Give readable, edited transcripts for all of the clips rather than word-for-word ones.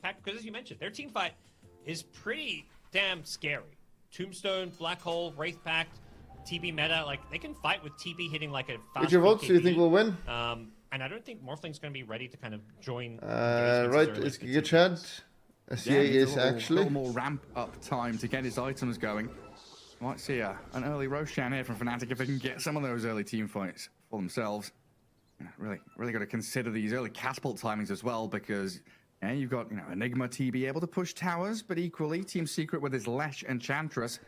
Because as you mentioned, their team fight is pretty damn scary. Tombstone, Black Hole, Wraith Pact, TB meta, like they can fight with TB hitting like a fast. Which your votes do you think will win? And I don't think Morphling's going to be ready to kind of join. Right, it's a good chance. SCA is actually a little more ramp up time to get his items going. Might see an early Roshan here from Fnatic if they can get some of those early team fights for themselves. Really got to consider these early catapult timings as well, because you've got Enigma TB able to push towers, but equally Team Secret with his Lesh Enchantress,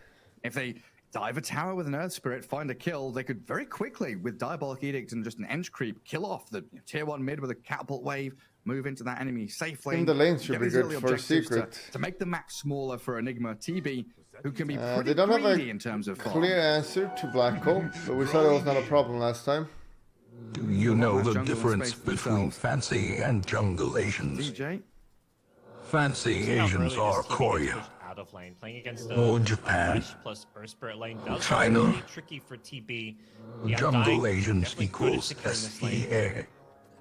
if they dive a tower with an Earth Spirit, find a kill, they could very quickly, with Diabolic Edict and just an Ench creep, kill off the tier 1 mid with a catapult wave, move into that enemy safe lane. And the lanes should be good for Secret. To make the map smaller for Enigma TB, who can be pretty they don't have greedy a in terms of clear answer to Black Hole, but we thought it was not a problem last time. Do you know the difference between fancy and jungle Asians? DJ? Fancy Asians are Korea. Out of lane, playing against Japan. Plus Earth Spirit lane does China. really tricky for TB. Jungle Asians equals SEA.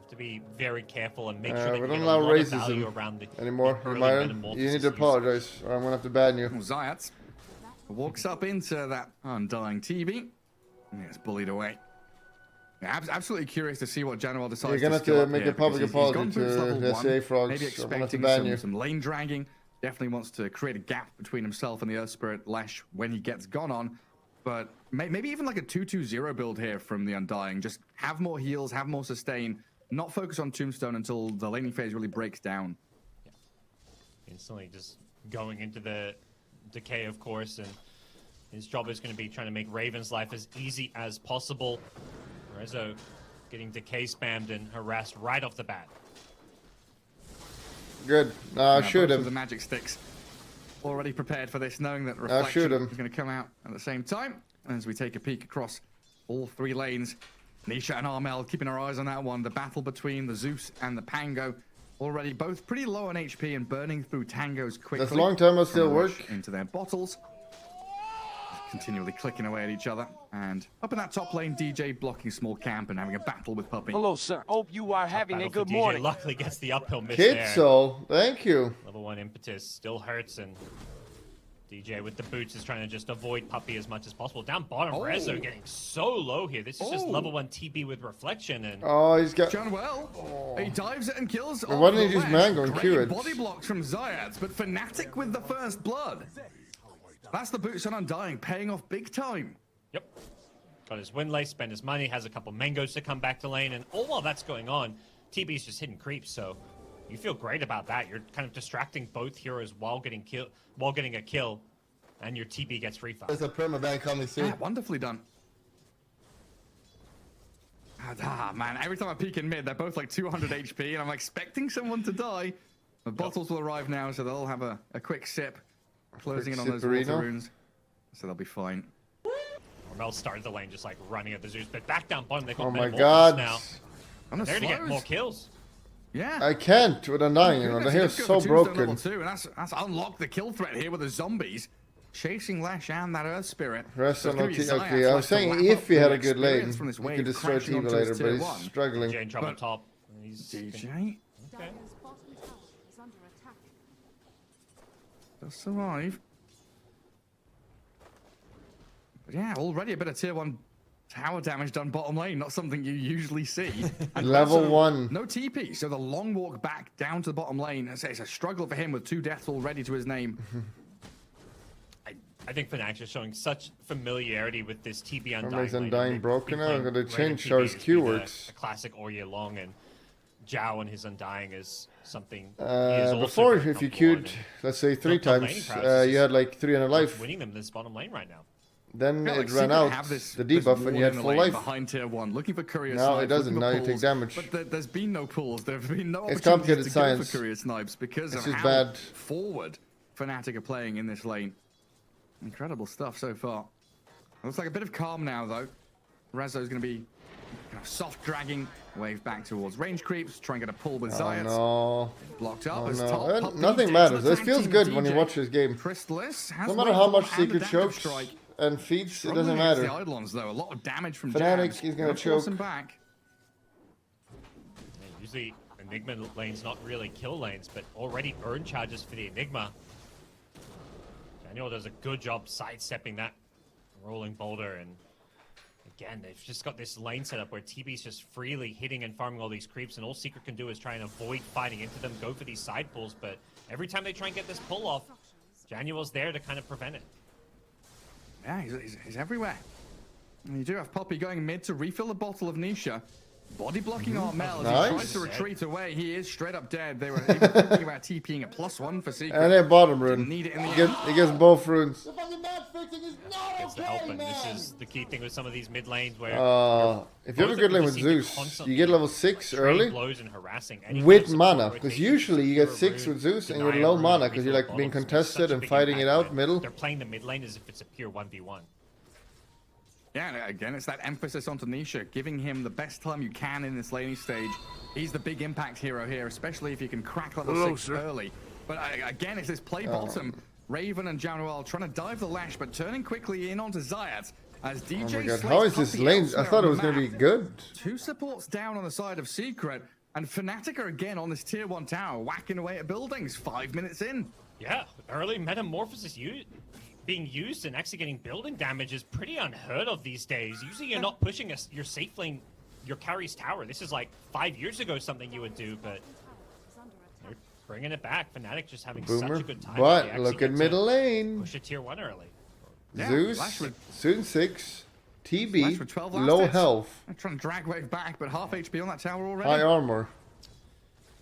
To be very careful and make sure that we you don't get a allow lot of value racism around the anymore. early Myron, you need to apologize, or I'm gonna have to ban you. Zayat walks up into that undying TB. And gets bullied away. Yeah, absolutely curious to see what General decides. You're gonna have to make a public apology to the SCA frogs. Maybe I'm gonna have to expecting ban you. some lane dragging. Definitely wants to create a gap between himself and the Earth Spirit Lesh when he gets gone on. But maybe even like a 2-2-0 build here from the Undying. Just have more heals, have more sustain. Not focus on Tombstone until the laning phase really breaks down. Yeah. Instantly just going into the decay, of course, and his job is going to be trying to make Raven's life as easy as possible. Rezo getting decay spammed and harassed right off the bat. Good. Shoot him. The magic sticks. Already prepared for this, knowing that Reflection is going to come out at the same time. As we take a peek across all 3 lanes, Nisha and Armel keeping our eyes on that one. The battle between the Zeus and the Pango, already both pretty low on HP and burning through tangos quickly. Does long term still work? Into their bottles. Continually clicking away at each other. And up in that top lane, DJ blocking small camp and having a battle with Puppy. Hello, sir. Hope you are having a good morning. Luckily gets the uphill miss Kitso, thank you. Level 1 impetus still hurts, and DJ with the boots is trying to just avoid Puppy as much as possible. Down bottom, Rezo getting so low here. This is just level 1 TB with reflection, and he's got John he dives it and kills. Why didn't he just mango and cure it? Body blocks from Zayat, but Fnatic with the first blood. That's the boots on Undying, paying off big time. Yep. Got his win-lace, spent his money, has a couple mangoes to come back to lane, and all while that's going on, TB's just hitting creeps, so you feel great about that. You're kind of distracting both heroes while getting a kill, and your TB gets free fire. There's a permaban coming soon. Yeah, wonderfully done. Man, every time I peek in mid, they're both like 200 HP, and I'm expecting someone to die. The bottles will arrive now, so they'll have a quick sip. Closing in on those water runes, so they'll be fine. Armel started the lane just like running at the Zeus, but back down bottom, they've got now. They're to get more kills. Yeah. I can't with Undying, the hair's so broken. And that's unlocked the kill threat here with the zombies. Chasing Lesh and that Earth Spirit. Okay, I was saying if he had a good lane, he could destroy Tiba later, but he's struggling. DJ in trouble top. DJ? Okay. They'll survive. But yeah, already a bit of tier 1 tower damage done bottom lane, not something you usually see. And Level 1. No TP, so the long walk back down to the bottom lane, it's a struggle for him with 2 deaths already to his name. I think Fnatic is showing such familiarity with this TB Undying. Undying broken now. I'm gonna change how his Q works. A classic all year long, and Zhao and his Undying is something. Before, if you queued, let's say 3 times, you had like 300 life. Winning them this bottom lane right now. Then it ran out the debuff and you had full life. Behind tier 1, looking for courier snipes. No, it doesn't. Now you take damage. But there's been no pulls. There's been no it's complicated science. For courier snipes because it's of just how bad. Forward Fnatic are playing in this lane. Incredible stuff so far. Looks like a bit of calm now though. Rezo's going to be soft dragging, wave back towards range creeps, try and get a pull with Zayat. No. Blocked up. Nothing matters. This feels good when you watch this game. No matter how much Secret chokes and feeds, it doesn't matter. The Eidolons though, a lot of damage from Fnatic is going to choke. Back. Usually Enigma lanes not really kill lanes, but already burn charges for the Enigma. Daniel does a good job sidestepping that rolling boulder, and again, they've just got this lane setup where TB's just freely hitting and farming all these creeps, and all Secret can do is try and avoid fighting into them, go for these side pulls, but every time they try and get this pull off, Januel's there to kind of prevent it. Yeah, he's everywhere. And you do have Poppy going mid to refill the bottle of Nisha. Body blocking Armel as he tries to retreat away. He is straight up dead. They were even thinking about TPing a +1 for Secret. And then bottom rune. Need it in the He gets both runes. Gets the help, and this is the key thing with some of these mid lanes where if you have a good lane with Zeus, you get level 6 early blows and harassing with mana. Because usually you get 6 with Zeus and you're low mana because you're like being contested and fighting it out middle. They're playing the mid lane as if it's a pure 1v1. Yeah, and again, it's that emphasis on Nisha, giving him the best time you can in this laning stage. He's the big impact hero here, especially if you can crack level 6 early. But again, it's this play bottom. Raven and Januel trying to dive the lash, but turning quickly in onto Zayat. As DJ Oh my god, how is this lane? I thought it was going to be good. 2 supports down on the side of Secret, and Fnatic are again on this tier 1 tower, whacking away at buildings 5 minutes in. Yeah, early Metamorphosis being used and actually getting building damage is pretty unheard of these days. Usually you're not pushing your safe lane, your carry's tower. This is like 5 years ago something you would do, but they're bringing it back. Fnatic just having such a good time. But look at middle lane. Push a tier 1 early. Yeah, Zeus, soon 6, TB, 12 low hits. health, They're trying to drag wave back, but half HP on that tower already. high armor.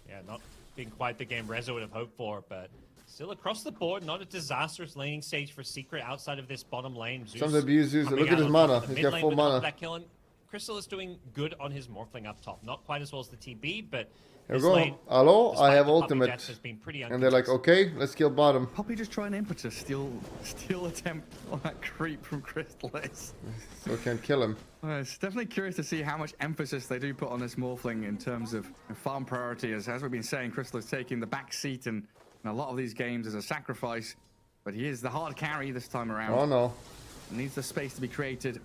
Yeah, not being quite the game Rezo would have hoped for, but still across the board, not a disastrous laning stage for Secret outside of this bottom lane. Zeus Some abuse Zeus. coming Look at out his on top mana. of the He's mid got lane full with help mana. that kill, and Crystal is doing good on his Morphling up top. Not quite as well as the TB, but Here we this go. lane, Hello, I despite have the puppy ultimate. deaths, has been pretty And they're like, uncontested. okay, let's kill bottom. Poppy just try an impetus, steal attempt on that creep from Crystallis. So can't kill him. It's definitely curious to see how much emphasis they do put on this Morphling in terms of farm priority. As we've been saying, Crystal is taking the back seat in a lot of these games as a sacrifice, but he is the hard carry this time around. Oh no. Needs the space to be created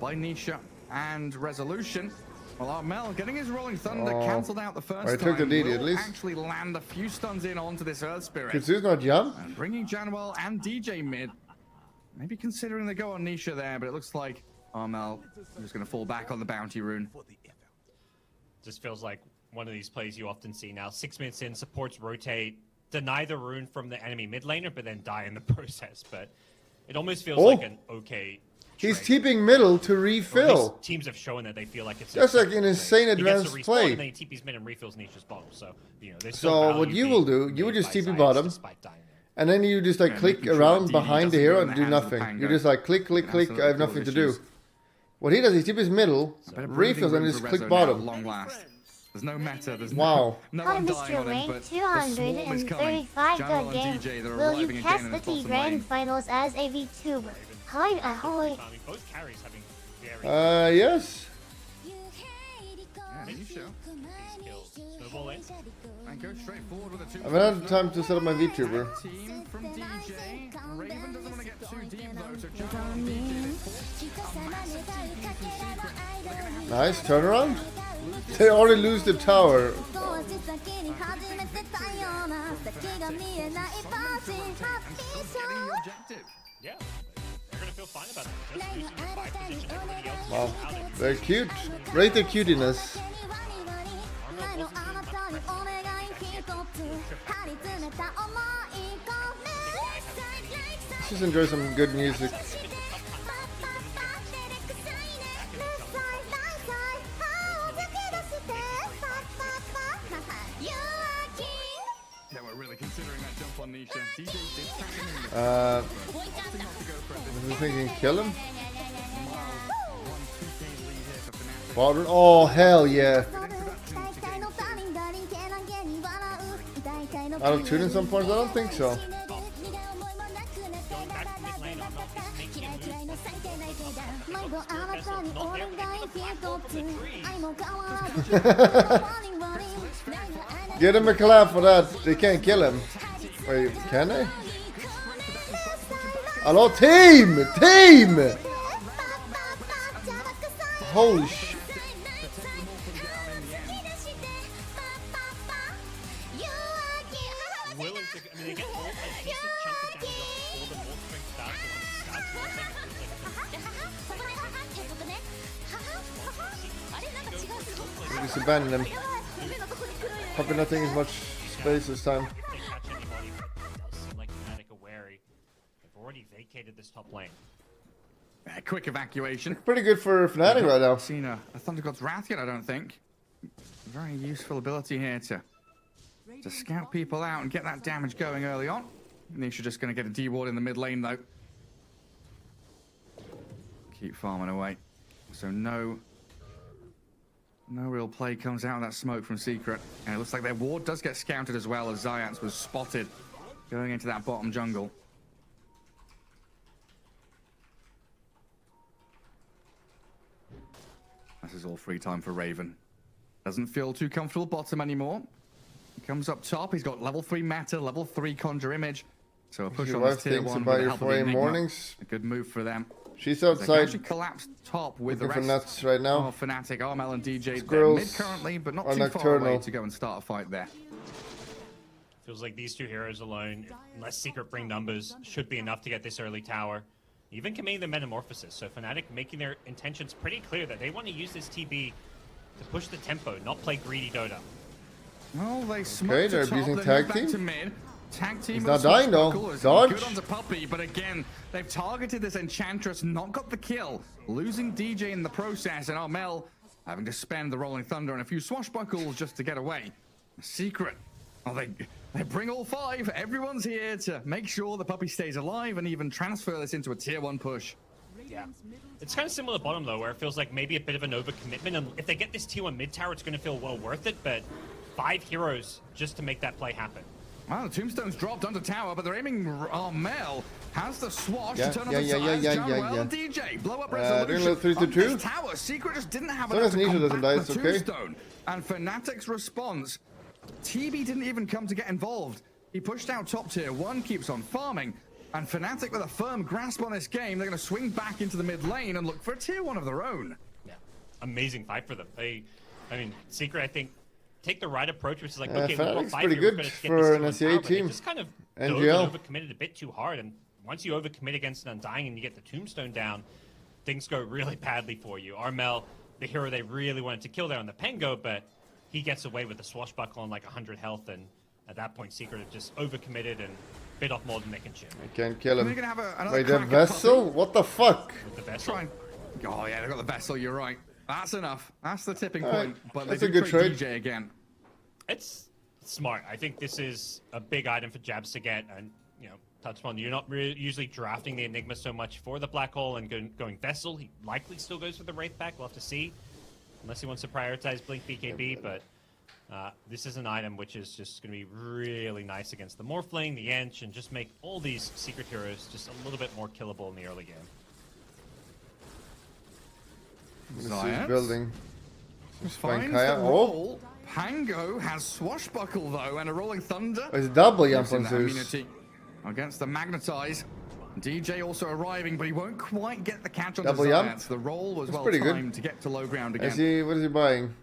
by Nisha and Resolution. Well, Armel getting his Rolling Thunder cancelled out the first I time. took the DD Will at least. actually land a few stuns in onto this Earth Spirit. Could Zeus not jump? And bringing Januel and DJ mid. Maybe considering the go on Nisha there, but it looks like Armel is going to fall back on the bounty rune. Just feels like one of these plays you often see now. 6 minutes in, supports rotate, deny the rune from the enemy mid laner, but then die in the process. But it almost feels like an okay He's trade. TPing middle to Or at refill. least teams have shown that they feel like it's That's like acceptable an trade. insane He gets advanced to respawn, play. And then he TP's mid and refills Nisha's bottom. So, you know, there's still So value what you being will do, you would made just by TP Zayas bottom, despite dying there. and then you just like Yeah, click making sure around that DD behind the doesn't hero go in and the do hands of nothing. Pango. You just like click, click, click. Absolutely I have nothing to do. issues. What he does is TP his middle, Bit of breathing refills, and room just for click Rezo now, bottom. Long last. There's no meta. There's Wow. no Hi, one dying Mr. on him, Rank but the swarm is coming. 235 Januel and game. DJ, they're Will arriving you again cast in the this bottom Grand lane. Finals as a VTuber? Hi, ahoy. Both carries having very Yes. Yeah, you sure? these kills. Snowball in. And go straight forward with a 2. I haven't had time to set up my VTuber. Team from DJ. Raven doesn't want to get too deep though, so Januel and DJ Nice turnaround. They already lose the tower. Yeah, they're gonna feel fine about it. Just losing the 5 position, everybody else is Wow. out it. They're cute. Rate their cutiness. Just enjoy some good music. Yeah, we're really considering that jump on Nisha. DJ did track him in the I was thinking kill him. Baldwin. Oh hell yeah! Out of tune in some points? I don't think so. Get him a clap for that. They can't kill him. Wait, can they? Hello, team! Team! Holy shit. Just abandon him. Probably not taking as much space this time. They catch anybody, but it does seem like Fnatic are wary. They've already vacated this top lane. Quick evacuation. Pretty good for Fnatic right now. Seen a Thunder God's Wrath yet, I don't think. Very useful ability here to scout people out and get that damage going early on. Nisha just going to get a D-ward in the mid lane, though. Keep farming away. So no real play comes out of that smoke from Secret. And it looks like their ward does get scouted as well, as Zayats was spotted going into that bottom jungle. This is all free time for Raven. Doesn't feel too comfortable bottom anymore. He comes up top. He's got level 3 meta, level 3 conjure image. So a push on this tier 1 with the help of the Enigma. A good move for them. She's outside. Actually collapsed top with the looking rest for nuts right now. of Fnatic, Armel and DJ. Squirrels They're mid currently, but not are too far away nocturnal. to go and start a fight there. Feels like these two heroes alone, unless Secret bring numbers, should be enough to get this early tower. Even committing the Metamorphosis, so Fnatic making their intentions pretty clear that they want to use this TB to push the tempo, not play greedy Dota. Well, they smoked Okay, they're the top, abusing then tag moved back team. to mid. Tag team He's with not dying, though. Swashbuckle is Dodge. Good onto Puppey, but again, they've targeted this Enchantress, not got the kill. Losing DJ in the process, and Armel having to spend the Rolling Thunder and a few swashbuckles just to get away. Secret. Oh, they bring all 5. Everyone's here to make sure the Puppey stays alive and even transfer this into a tier 1 push. Yeah. It's kind of similar to bottom, though, where it feels like maybe a bit of an overcommitment. And if they get this tier 1 mid tower, it's going to feel well worth it, but 5 heroes just to make that play happen. Well, the tombstone's dropped onto tower, but they're aiming. Armel has the swash Yeah, to turn on yeah, the yeah, sides. yeah, John yeah, Well yeah. and DJ blow up doing a resolution little 3 to on 2. this tower. Secret just didn't have As long enough as to Nisha doesn't die, combat it's the okay. tombstone. And Fnatic's response, TB didn't even come to get involved. He pushed out top tier 1, keeps on farming. And Fnatic with a firm grasp on this game, they're going to swing back into the mid lane and look for a tier 1 of their own. Yeah. Amazing fight for them. I mean, Secret, I think, take the right approach, which is like, okay, we've got Fnatic's 5 pretty here, we're good gonna get for an this SEA tier 1 tower, but team. they just kind of NGL. overcommitted a bit too hard, and once you overcommit against an Undying and you get the tombstone down, things go really badly for you. Armel, the hero they really wanted to kill there on the Pengo, but he gets away with the swashbuckle on like 100 health, and at that point, Secret have just overcommitted and bit off more than they can chew. I can't kill him. We're gonna have another Wait, the crack at vessel? Puppey. What the fuck? With the vessel. Try and... Oh yeah, they've got the vessel, you're right. That's enough. That's the tipping All point. right. But That's they a do good trade trade. DJ again. It's smart. I think this is a big item for Jabs to get, and you know, touch upon. You're not usually drafting the Enigma so much for the Black Hole and going Vessel. He likely still goes for the Wraith back. We'll have to see, unless he wants to prioritize Blink BKB. But this is an item which is just going to be really nice against the Morphling, the Ench, and just make all these Secret heroes just a little bit more killable in the early game. This is Zayats building. finds Kaya. the Oh. roll. Pango has Swashbuckle though, and a Rolling Thunder. Oh, it's double jump Using on that Zeus. immunity against the Magnetize. DJ also arriving, but he won't quite get the catch on the Double jump. Zayats. The roll was That's well pretty good. timed to get to low ground Is again. he, what is he buying?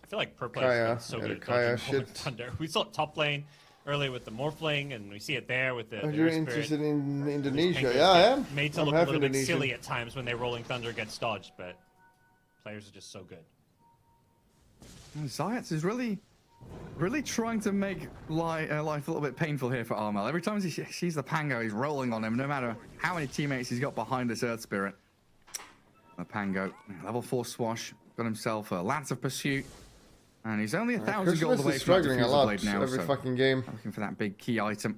I feel like Pro Kaya. Player's been so Yeah, good the at Kaya dodging Rolling shit. Thunder. We saw it top lane earlier with the Morphling, and we see it there with the Oh, you're Earth Spirit. interested in These Indonesia? Penguins Yeah, I get am. Made to I'm look a half little bit Indonesian. silly at times when their Rolling Thunder gets dodged, but players are just so good. And Zayats is really trying to make life a little bit painful here for Armel. Every time he sees the Pango, he's rolling on him, no matter how many teammates he's got behind this Earth Spirit. The Pango, level 4 Swash, got himself a Lance of Pursuit, and he's only 1,000 gold Christmas away is from that struggling a Diffusal lot Blade now, every so fucking game. looking for that big key item.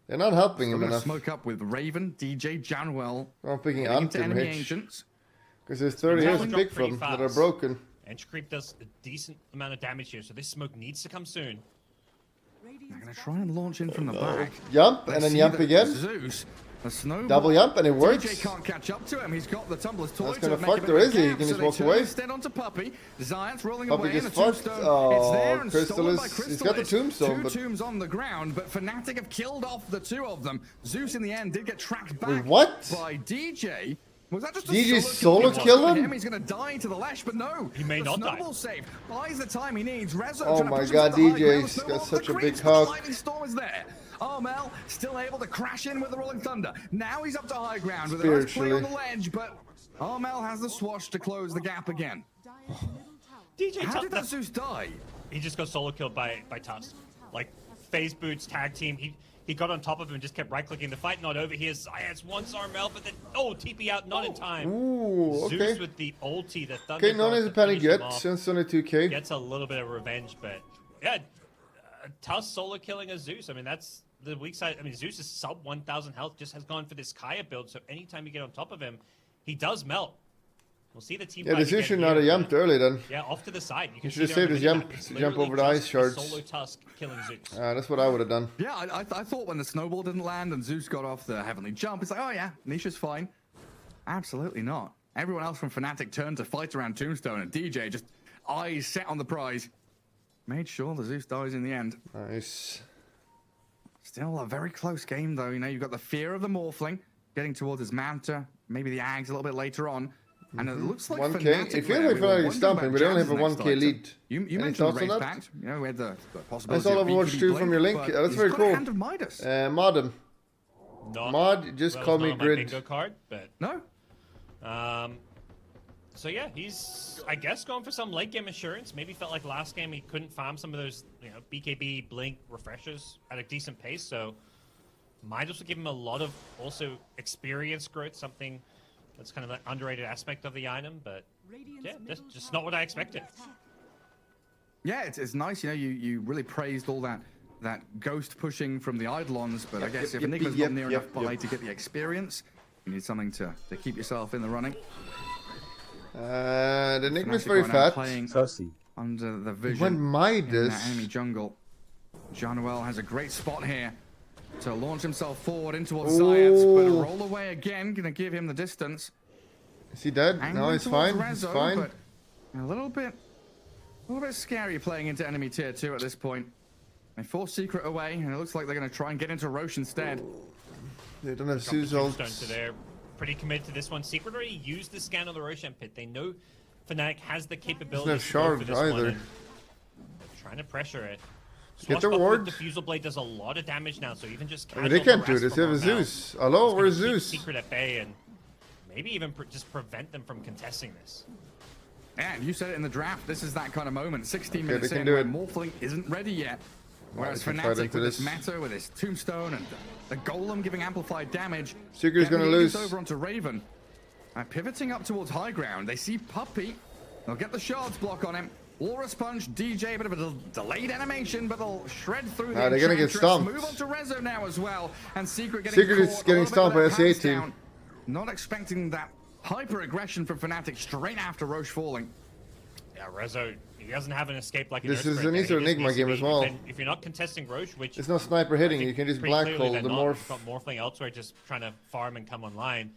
They're not helping We're him going to enough. smoke up with Raven, DJ, Janwell, I'm picking getting into Antim enemy Hitch. agents. Because there's 30 It's years all of dropped pick from pretty that are fast. broken. Ench Creep does a decent amount of damage here, so this smoke needs to come soon. They're going to try and launch in from the back. Jump, But and then see jump that again. Zeus, a snowball. Double jump, and it works. DJ can't catch up to him. He's got the Tumbler's Toy That's to gonna make fuck a bit there, of a is he? He gap, can so just they walk turn away. instead onto Puppey. Zayats rolling Puppey away, and the gets fucked. tombstone Oh, it's there and Crystal stolen by is- he's got the Crystallis. tombstone, Two but- tombs on the ground, but Fnatic have killed off the 2 of them. Zeus in the end did get tracked back Wait, what? by DJ. Was that just a DJ solo solo kill for him? He's going to die to the Lesh, but no. He may the not die. snowball save buys the time he needs. Rezo Oh trying to my push him God, to the high DJ 's ground. got Snowball such the a big creeps, but the hook. lightning storm is there. Armel still able to crash in with the Rolling Thunder. Now he's up to high ground with a nice play on the Spiritually. ledge, but Armel has the swash to close the gap again. DJ How Tusk, did that Zeus die? he just got solo killed by Tusk. Like, phase boots, tag team. He got on top of him and just kept right-clicking. The fight not over. Here's Zayat's one-star Mel, but then, TP out, not in time. Ooh, okay. Zeus with the ulti, the Thunder. Okay, no one has a panic yet, since only 2k. Gets a little bit of revenge, but yeah, Tusk solo killing a Zeus. I mean, that's the weak side. I mean, Zeus is sub 1,000 health, just has gone for this Kaya build, so anytime you get on top of him, he does melt. We'll see the team. Yeah, the Zeus should not have jumped early then. Yeah, off to the side. You should have saved his jump over the ice shards. Solo Tusk killing Zeus. That's what I would have done. Yeah, I thought when the snowball didn't land and Zeus got off the heavenly jump, it's like, oh yeah, Nisha's fine. Absolutely not. Everyone else from Fnatic turned to fight around Tombstone, and DJ just eyes set on the prize. Made sure the Zeus dies in the end. Nice. Still a very close game though. You know, you've got the fear of the Morphling getting towards his Manta, maybe the Ags a little bit later on. And it looks like 1k. Fnatic, It feels like Fnatic is stomping, but they only have a 1k lead. You Any mentioned thoughts the on race that? pact. You know, we had the possibility I saw of Overwatch BKB 2 from your link. Blink, That's but very he's got a cool. Hand of Midas. Mod him. Mod, just call me not on my Grid. bingo card, but No? so yeah, he's I guess going for some late game assurance. Maybe felt like last game he couldn't farm some of those BKB Blink refreshers at a decent pace. So might also give him a lot of also experience growth, something that's kind of an underrated aspect of the item. But yeah, that's just not what I expected. Yeah, it's nice. You know, you really praised all that ghost pushing from the Eidolons, but I guess if Enigma's not near enough by to get the experience, you need something to keep yourself in the running. The Enigma's Fnatic very right now fat. playing Saucy. under the vision When in Midas. that enemy jungle. Januel has a great spot here to launch himself forward in towards Zayat, but a roll away again, gonna give him the distance. Is he dead? No, Angling he's towards fine. He's Rezo, fine. but a little bit scary playing into enemy tier 2 at this point. They force Secret away, and it looks like they're going to try and get into Roche instead. They don't have Drop the Suze Tombstone, ult. so they're pretty committed to this one. Secret already used the scan on the Roshan pit. They know Fnatic has the capability Doesn't have to go for shards this one, either. and trying to pressure it. Get the Swashbuckler ward. with Diffusal Blade does a lot of damage now, so even just I mean, they can't do this. They have a Zeus. Hello, where's Zeus? Secret at bay and maybe even just prevent them from contesting this. And you said it in the draft, this is that kind of moment. 16 minutes they can in do when it. Morphling isn't ready yet. Whereas they can fight Fnatic into with this this. meta, with his Tombstone and the Golem giving amplified damage. Secret's gonna Getting lose. over onto Raven. Pivoting up towards high ground. They see Puppey. They'll get the shards block on him. Walrus Punch, DJ, a bit of a delayed animation, but they'll shred through the they're gonna get Enchantress. stomped. Move on to Rezo now as well. And Secret getting Secret is caught, getting a little bit stomped by with that SA hands team. down. Not expecting that hyper aggression from Fnatic straight after Roche falling. Yeah, Rezo, he doesn't have an escape like This an is Earthquake an there. Easter He just Enigma needs to game be- as well. If you're not contesting Roche, which There's no sniper hitting. I think You can just pretty black clearly hole they're the not. morph. You've got Morphling elsewhere just trying to farm and come online.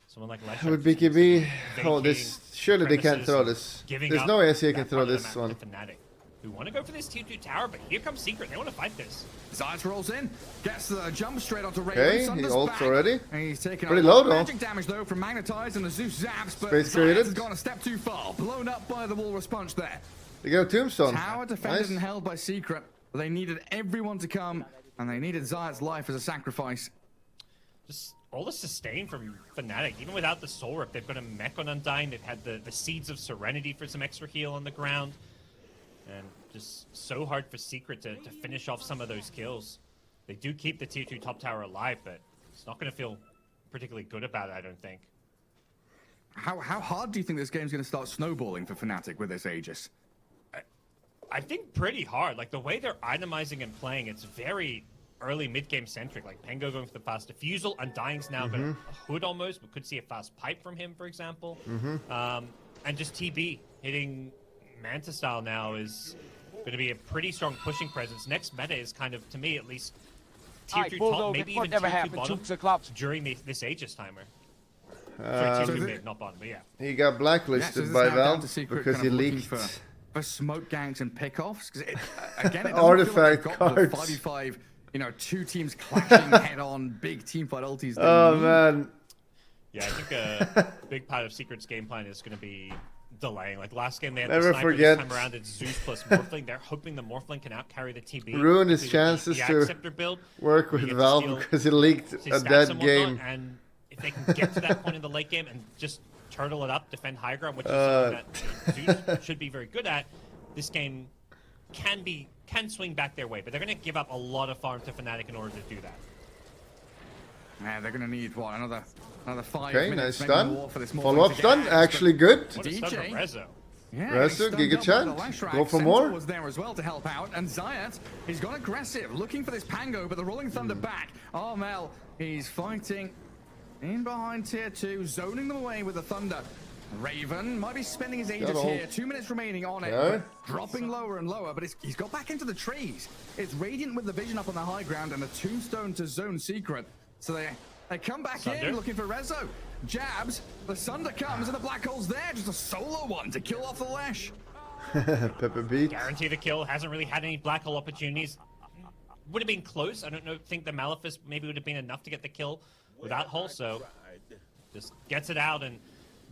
Someone like Lesh With BKB, oh, this surely they can't throw this. giving There's up no SA that can throw part of the this map to one. Fnatic, who want to go for this tier 2 tower, but here comes Secret. They want to fight this. Zayat rolls in, gets the jump straight onto Raven. Okay, he Sunder's ults back, already. and he's taking Pretty a lot low, of though. magic damage though from Magnetize and the Zeus zaps, but Space Zayat created. has gone a step too far, blown up by the Walrus Punch there. They got a tombstone. Tower defended Nice. and held by Secret, but they needed everyone to come, and they needed Zayat's life as a sacrifice. Just all the sustain from Fnatic, even without the Soul Rip. They've got a mech on Undying. They've had the Seeds of Serenity for some extra heal on the ground. And just so hard for Secret to finish off some of those kills. They do keep the tier 2 top tower alive, but it's not going to feel particularly good about it, I don't think. How hard do you think this game's going to start snowballing for Fnatic with this Aegis? I think pretty hard. Like, the way they're itemizing and playing, it's very early mid-game centric. Like, Pengo going for the fast diffusal, Undying's now got a hood almost. We could see a fast pipe from him, for example. And just TB hitting Manta style now is going to be a pretty strong pushing presence. Next meta is kind of, to me at least, tier Alright, 2 Bulldog, top, maybe before even it never tier 2 happened, bottom Chooks and Clubs. during this Aegis timer. Sorry, tier 2 So mid, not bottom, but yeah. He got Yeah, blacklisted so this is by now down Valve to Secret because kind he of looking leaked. for smoke gangs and pickoffs. Because again, it doesn't Artifact feel like they've got cards. the 5v5, you know, two teams clashing head-on, big teamfight ultis. they Oh need. man, Yeah, I think a big part of Secret's game plan is going to be delaying. Like last game, they had Never the sniper. forget. This time around, it's Zeus plus Morphling. They're hoping the Morphling can outcarry the TB. Ruined his because chances the to Acceptor build, work you with get to Valve steal because he leaked his a stats dead and whatnot, game. And if they can get to that point in the late game and just turtle it up, defend high ground, which is something that Zeus should be very good at, this game can swing back their way. But they're going to give up a lot of farm to Fnatic in order to do that. Man, they're going to need, what, another 5 Okay, minutes. nice maybe stun. more for this Follow-up stun, actually good. What a stun from DJ. Rezo. Yeah, Rezo, Giga Chant, go for more. Was there as well to help out, and Zayat, he's gone aggressive, looking for this Pango, but the Rolling Thunder back. Armel, he's fighting in behind tier 2, zoning them away with the Thunder. Raven might be spending his Aegis here. 2 minutes remaining on it, Yeah. dropping lower and lower, but he's got back into the trees. It's Radiant with the vision up on the high ground and a tombstone to zone secret. So they come back in looking for Rezo. Jabs, the Sunder comes and the Black Hole's there. Just a solo one to kill off the Lesh. Pepper beat. Guarantee the kill. Hasn't really had any Black Hole opportunities. Would have been close. I don't think the Malefice maybe would have been enough to get the kill without Hole. So just gets it out and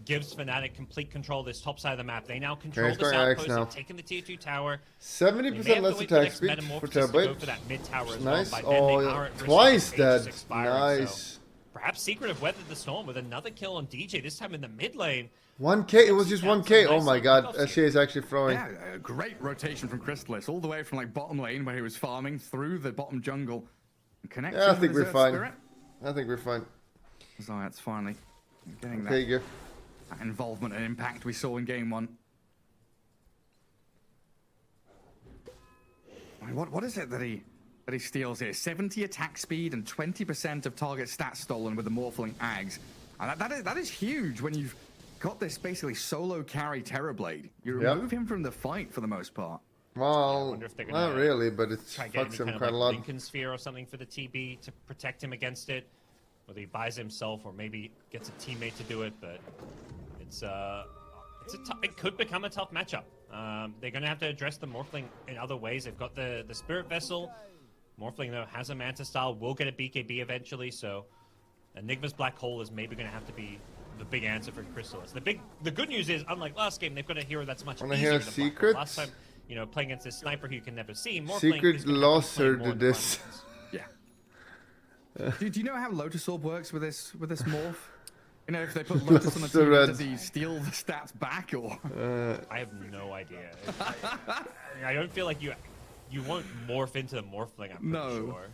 gives Fnatic complete control of this top side of the map. They now control this outpost. They've taken the tier 2 tower. 70% less attack speed for Terrorblade. Nice. Oh, yeah. Twice dead. Nice. So perhaps Secret have weathered the storm with another kill on DJ, this time in the mid lane. 1k, it was just 1k. Oh my god, SCA is actually throwing. Yeah, a great rotation from Crystallis, all the way from like bottom lane where he was farming through the bottom jungle. Connecting Yeah, I think we're fine. Spirit. I think we're fine. Zayat's finally getting that, Okay, that involvement and impact we saw in game 1. I mean, what is it that he steals here? 70 attack speed and 20% of target stats stolen with the Morphling Ags. And that is huge when you've got this basically solo carry Terrorblade. You remove him from the fight for the most part. Well, not really, but it fucks him quite a lot. Lincoln Sphere or something for the TB to protect him against it. Whether he buys himself or maybe gets a teammate to do it, but it could become a tough matchup. They're going to have to address the Morphling in other ways. They've got the Spirit Vessel. Morphling, though, has a Manta style, will get a BKB eventually, so Enigma's Black Hole is maybe going to have to be the big answer for Crystallis. The good news is, unlike last game, they've got a hero that's much easier than Secret? Last time, you know, playing against this sniper who you can never see, Morphling Secret lost her to this. Yeah. Do you know how Lotus Orb works with this morph? You know, if they put Lotus on the team, does he steal the stats back, or? I have no idea. I don't feel like you won't morph into the Morphling, I'm pretty sure.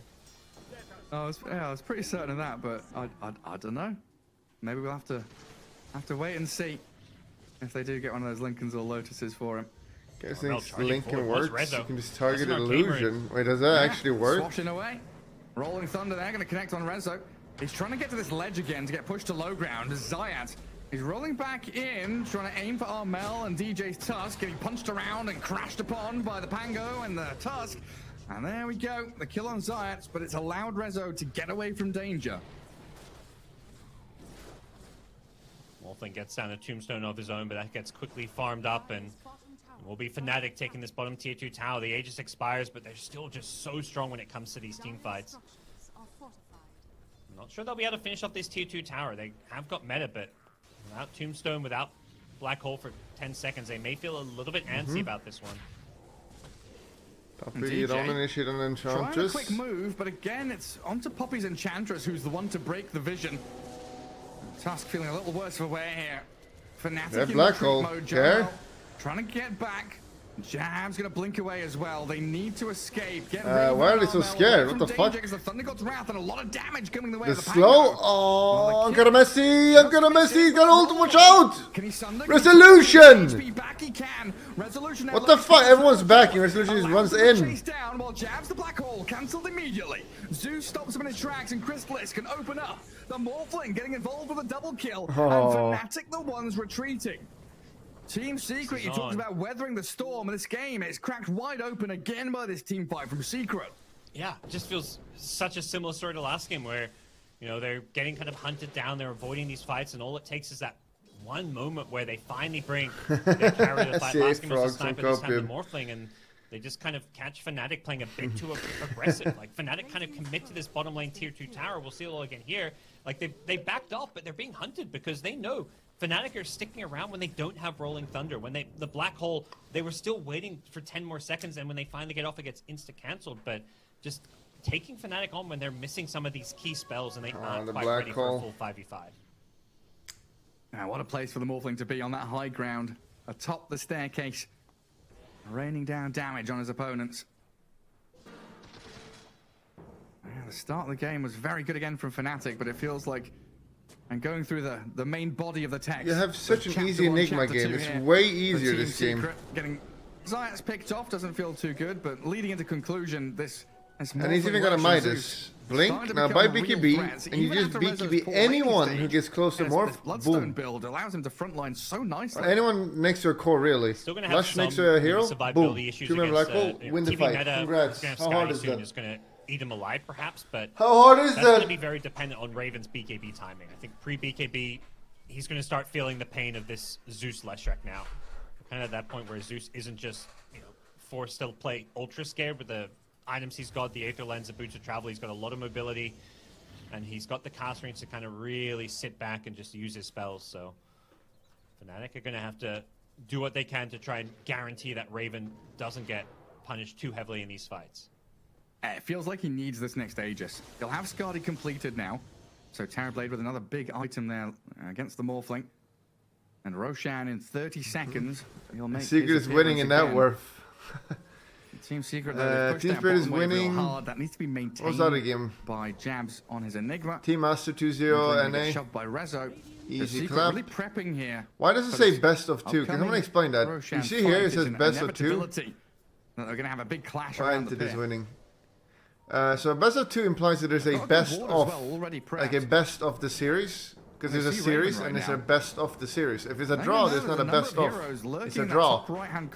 I was pretty certain of that, but I don't know. Maybe we'll have to wait and see if they do get one of those Lincolns or Lotuses for him. Guess thinks Lincoln works. You can just target illusion. Wait, does that actually work? Swashing away. Rolling Thunder there, going to connect on Rezo. He's trying to get to this ledge again to get pushed to low ground. Zayat, he's rolling back in, trying to aim for Armel and DJ's Tusk, getting punched around and crashed upon by the Pango and the Tusk. And there we go, the kill on Zayat, but it's allowed Rezo to get away from danger. Morphling gets down a tombstone of his own, but that gets quickly farmed up, and it will be Fnatic taking this bottom tier 2 tower. The Aegis expires, but they're still just so strong when it comes to these team fights. I'm not sure they'll be able to finish off this tier 2 tower. They have got meta, but without tombstone, without Black Hole for 10 seconds, they may feel a little bit antsy about this one. Poppy, you don't initiate an Enchantress. Trying a quick move, but again, it's onto Poppy's Enchantress, who's the one to break the vision. Tusk feeling a little worse for wear here. Fnatic in Black retreat Hole. mode. Trying to get back. Jab's gonna blink away as well. They need to escape. Get why are they so scared? What the fuck? The Thunder God's Wrath and a lot of damage coming the way The of the slow. Oh, I'm gonna Messi. I'm gonna Messi. He's got ult. Watch out! Can he sunder? Resolution! Back he can. Resolution. What the fuck? Everyone's backing. Resolution just runs in. Chase down while Jabs the Black Hole cancelled immediately. Zeus stops him in his tracks and Crystallis can open up. The Morphling getting involved with a double kill. And Fnatic the ones retreating. Team Secret, you talked about weathering the storm in this game. It's cracked wide open again by this team fight from Secret. Yeah, it just feels such a similar story to last game where, you know, they're getting kind of hunted down, they're avoiding these fights, and all it takes is that one moment where they finally bring their carry to the fight. Last game was the Sniper, this time the Morphling, and they just kind of catch Fnatic playing a bit too aggressive. Like, Fnatic kind of commit to this bottom lane tier 2 tower. We'll see it all again here. Like, they backed off, but they're being hunted because they know Fnatic are sticking around when they don't have Rolling Thunder. When the Black Hole, they were still waiting for 10 more seconds, and when they finally get off, it gets insta-cancelled. But just taking Fnatic on when they're missing some of these key spells and they aren't quite ready for a full 5v5. Now, what a place for the Morphling to be on that high ground, atop the staircase, raining down damage on his opponents. Yeah, the start of the game was very good again from Fnatic, but it feels like, and going through the main body of the text. You have such an easy Enigma game. It's way easier this game. Getting Zayat's picked off doesn't feel too good, but leading into conclusion, this. And he's even got a Midas. Blink, now by BKB, and you just BKB anyone who gets close to Morph, boom. Build allows him to frontline so nicely. Anyone next to a core, really. Lush next to a hero, boom. 2-man black hole, win the fight. Congrats. How hard is that? Just gonna eat him alive, perhaps, but how hard is that's that? gonna be very dependent on Raven's BKB timing. I think pre-BKB, he's gonna start feeling the pain of this Zeus Leshrac now. We're kind of at that point where Zeus isn't just, you know, forced to play ultra scared with the items he's got, the Aether Lens, the Boots of Travel. He's got a lot of mobility, and he's got the cast range to kind of really sit back and just use his spells. So Fnatic are going to have to do what they can to try and guarantee that Raven doesn't get punished too heavily in these fights. It feels like he needs this next Aegis. He'll have Skadi completed now, so Terrorblade with another big item there against the Morphling. And Roshan in 30 seconds, he'll make Secret is winning in that Worth. Team Secret, though, Team Spirit is winning. Hard. That needs to be maintained. What's that again? By jabs on his Enigma. Team Master 2-0 NA. Shoved by Rezo. Easy clap. Really prepping here. Why does it say best of 2? Can someone explain that? You see here it says best of 2. They're going to have a big clash around the pit. Is winning. So best of 2 implies that there's a best of, like a best of the series. Because there's a series and it's a best of the series. If it's a draw, there's not a best of. It's a draw.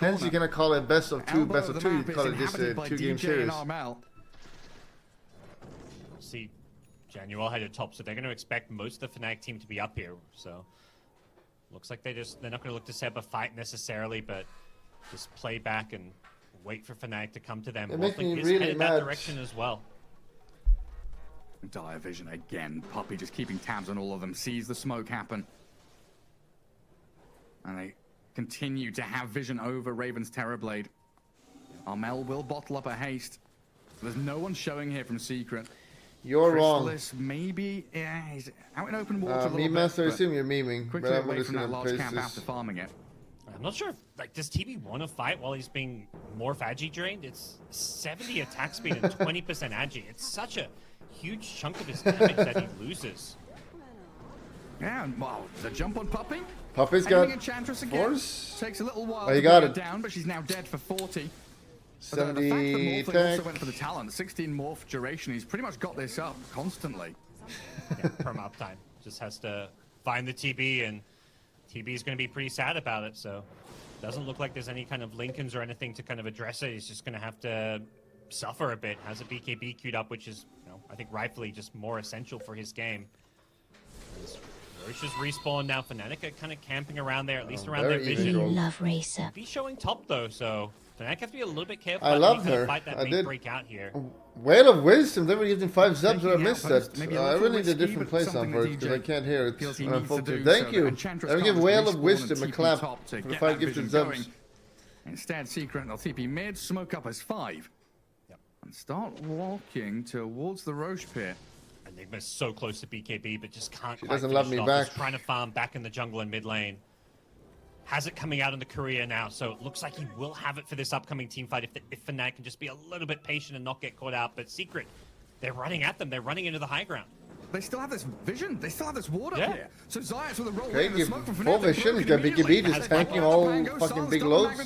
Hence, you cannot call it best of 2, best of 2. You call it just a 2-game series. See, Januel headed top, so they're going to expect most of the Fnatic team to be up here. So looks like they're not going to look to set up a fight necessarily, but just play back and wait for Fnatic to come to them. Morphling is headed that direction as well. Dire vision again. Puppey just keeping tabs on all of them. Sees the smoke happen. And they continue to have vision over Raven's Terrorblade. Armel will bottle up a haste. There's no one showing here from Secret. You're wrong. Maybe, yeah, he's out in open water a little bit. Master, I assume you're memeing. Quickly away from that large camp after farming it. I'm not sure if, like, does TB want to fight while he's being more Agi drained? It's 70 attack speed and 20% Agi. It's such a huge chunk of his damage that he loses. Yeah, and wow, the jump on Puppey. Puppey's got force. Takes a little while to get down, but she's now dead for 40. 70 attack. Also went for the talent. 16 morph duration. He's pretty much got this up constantly. Yeah, perm uptime. Just has to find the TB, and TB is going to be pretty sad about it. So doesn't look like there's any kind of Lincolns or anything to kind of address it. He's just going to have to suffer a bit. Has a BKB queued up, which is, you know, I think rightfully just more essential for his game. Roche's respawn now. Fnatic are kind of camping around there, at least around their vision. Love Racer. Be showing top though, so Fnatic have to be a little bit careful. I love her. Fight that I did. break out here. Whale of Wisdom. They were using 5 subs, but I missed that. I really need a different play sound for it because I can't hear it. Thank you. I will give Whale of Wisdom a clap for the 5 gifted subs. Instead, Secret, they'll TP mid, smoke up as 5. Yep. And start walking towards the Roche pit. Enigma's so close to BKB, but just can't. She doesn't love me back. He's trying to farm back in the jungle and mid lane. Has it coming out in the courier now, so it looks like he will have it for this upcoming team fight if Fnatic can just be a little bit patient and not get caught out. But Secret, they're running at them. They're running into the high ground. They still have this vision. They still have this ward up here. So Zayat's with a roll okay, in the smoke from full vision. He's got BKB just tanking all fucking big loads.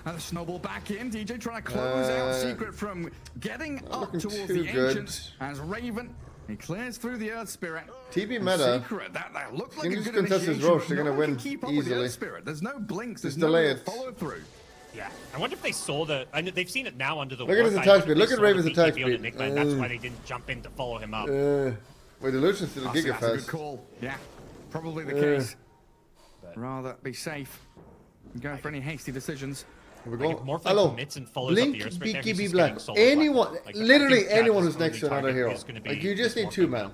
And the snowball back in. DJ trying to close out Secret from getting up towards the Ancients. As Raven, he clears through the Earth Spirit. TB meta. Secret, that looked like he a just good contests his Roche. They're going to win easily. There's no blinks. There's no follow through. Yeah, I wonder if they saw the. I know they've seen it now under the. Look at his attack speed. Look at Raven's attack speed. And that's why they didn't jump in to follow him up. Wait, the Lucian's still That's a good gigafast. call. Yeah, probably the case. Rather be safe and go for any hasty decisions. Here we go. Like Hello. Blink, BKB Black. Anyone, like, literally anyone who's next to another hero. Like, you just need 2 man.